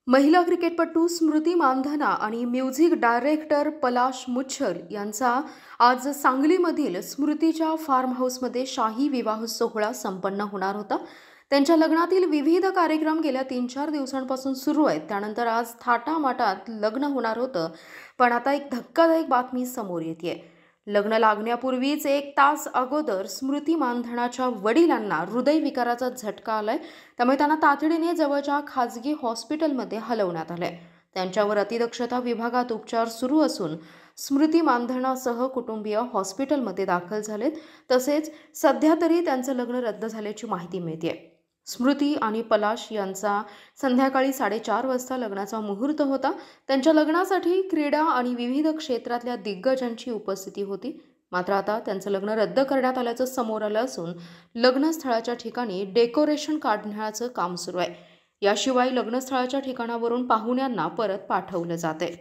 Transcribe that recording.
महिला क्रिकेटपटू स्मृती मानधना आणि म्युझिक डायरेक्टर पलाश मुच्छल यांचा आज सांगलीमधील स्मृतीच्या फार्म हाऊसमध्ये शाही विवाह सोहळा संपन्न होणार होता। त्यांच्या लग्नातील विविध कार्यक्रम गेल्या 3-4 दिवसांपासून सुरू आहेत। त्यानंतर आज थाटामाटात लग्न होणार होतं, पण आता एक धक्कादायक बातमी समोर येतेय। लग्न लागण्यापूर्वीच 1 तास अगोदर स्मृती मानधनाच्या वडिलांना हृदयविकाराचा झटका आलाय। त्यामुळे त्यांना तातडीने जवळच्या खाजगी हॉस्पिटलमध्ये हलवण्यात आलंय। त्यांच्यावर अतिदक्षता विभागात उपचार सुरू असून स्मृती मानधनासह कुटुंबीय हॉस्पिटलमध्ये दाखल झालेत। तसेच सध्या तरी त्यांचं लग्न रद्द झाल्याची माहिती मिळतेय। स्मृती आणि पलाश यांचा संध्याकाळी 4:30 वाजता लग्नाचा मुहूर्त होता। त्यांच्या लग्नासाठी क्रीडा आणि विविध क्षेत्रातल्या दिग्गजांची उपस्थिती होती। मात्र आता त्यांचं लग्न रद्द करण्यात आल्याचं समोर आलं असून लग्नस्थळाच्या ठिकाणी डेकोरेशन काढण्याचं काम सुरू आहे। याशिवाय लग्नस्थळाच्या ठिकाणावरून पाहुण्यांना परत पाठवलं जातंय।